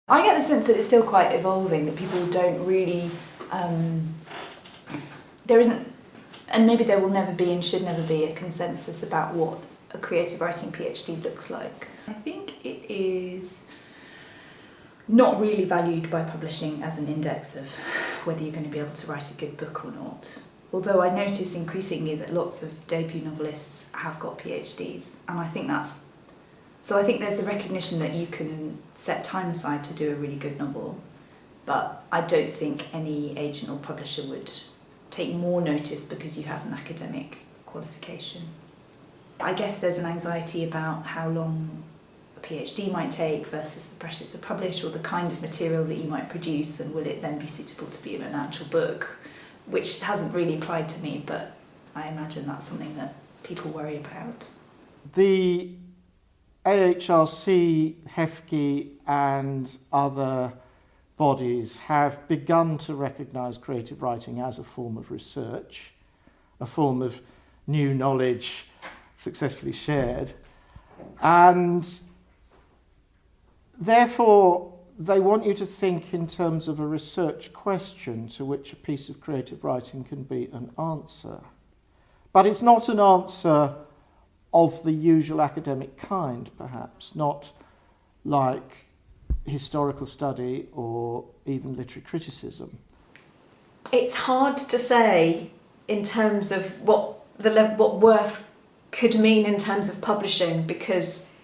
I get the sense that it's still quite evolving, that people don't really, there isn't, and maybe there will never be and should never be, a consensus about what a creative writing PhD looks like. I think it is not really valued by publishing as an index of whether you're going to be able to write a good book or not. Although I notice increasingly that lots of debut novelists have got PhDs, and I think that's, so I think there's the recognition that you can set time aside to do a really good novel, but I don't think any agent or publisher would take more notice because you have an academic qualification. I guess there's an anxiety about how long a PhD might take versus the pressure to publish, or the kind of material that you might produce, and will it then be suitable to be in an actual book, which hasn't really applied to me, but I imagine that's something that people worry about. The AHRC, HEFGE and other bodies have begun to recognise creative writing as a form of research, a form of new knowledge successfully shared, and therefore they want you to think in terms of a research question to which a piece of creative writing can be an answer. But it's not an answer of the usual academic kind, perhaps, not like historical study or even literary criticism. It's hard to say in terms of what worth could mean in terms of publishing, because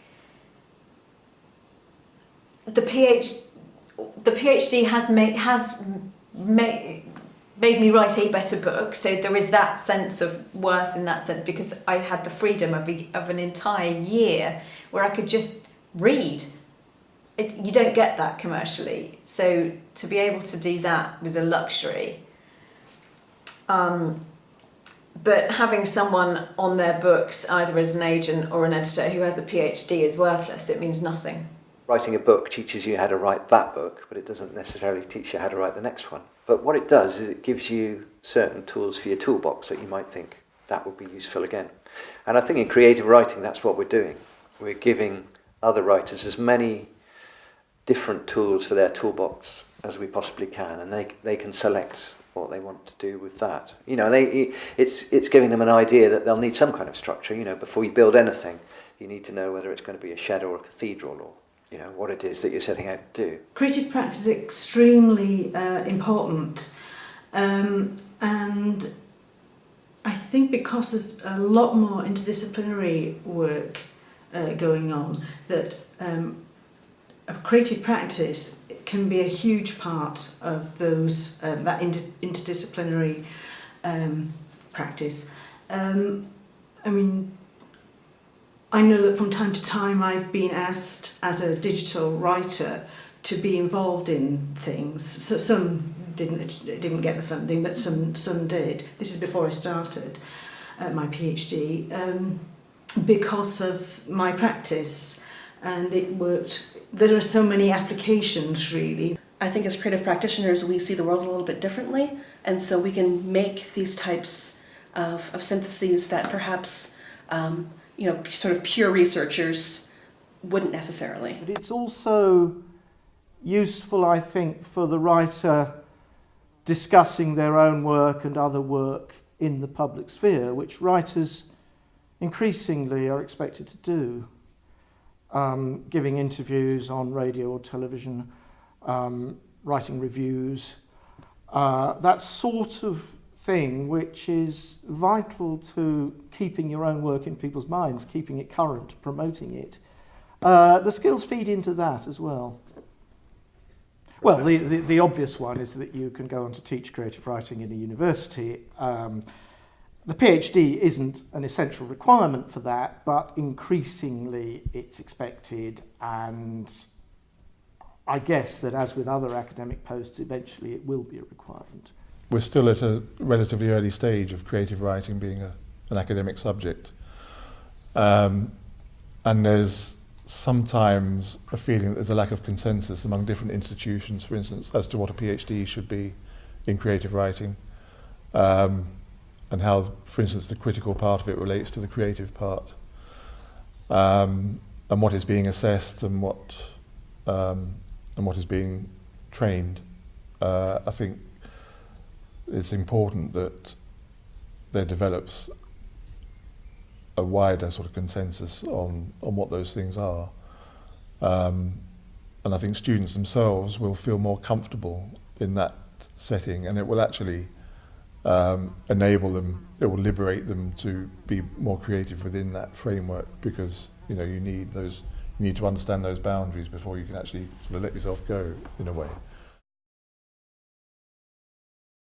the PhD has made me write a better book, so there is that sense of worth in that sense, because I had the freedom of an entire year where I could just read. You don't get that commercially, so to be able to do that was a luxury. But having someone on their books, either as an agent or an editor, who has a PhD is worthless. It means nothing. Writing a book teaches you how to write that book, but it doesn't necessarily teach you how to write the next one. But what it does is it gives you certain tools for your toolbox that you might think that would be useful again. And I think in creative writing, that's what we're doing. We're giving other writers as many different tools for their toolbox as we possibly can, and they can select what they want to do with that. You know, it's giving them an idea that they'll need some kind of structure. You know, before you build anything, you need to know whether it's going to be a shed or a cathedral, or you know what it is that you're setting out to do. Creative practice is extremely important, and I think because there's a lot more interdisciplinary work going on, that a creative practice can be a huge part of those that interdisciplinary practice. I mean, I know that from time to time I've been asked as a digital writer to be involved in things. So some didn't get the funding, but some did. This is before I started my PhD, because of my practice, and it worked. There are so many applications, really. I think as creative practitioners we see the world a little bit differently, and so we can make these types of syntheses that perhaps sort of pure researchers wouldn't necessarily. But it's also useful, I think, for the writer discussing their own work and other work in the public sphere, which writers increasingly are expected to do. Giving interviews on radio or television, writing reviews, that sort of thing which is vital to keeping your own work in people's minds, keeping it current, promoting it. The skills feed into that as well. Well, the obvious one is that you can go on to teach creative writing in a university. The PhD isn't an essential requirement for that, but increasingly it's expected, and I guess that as with other academic posts, eventually it will be a requirement. We're still at a relatively early stage of creative writing being an academic subject. And there's sometimes a feeling that there's a lack of consensus among different institutions, for instance, as to what a PhD should be in creative writing. And how, for instance, the critical part of it relates to the creative part, and what is being assessed and what and what is being trained, I think it's important that there develops a wider sort of consensus on what those things are. And I think students themselves will feel more comfortable in that setting, and it will actually enable them, it will liberate them to be more creative within that framework, because you need to understand those boundaries before you can actually sort of let yourself go in a way.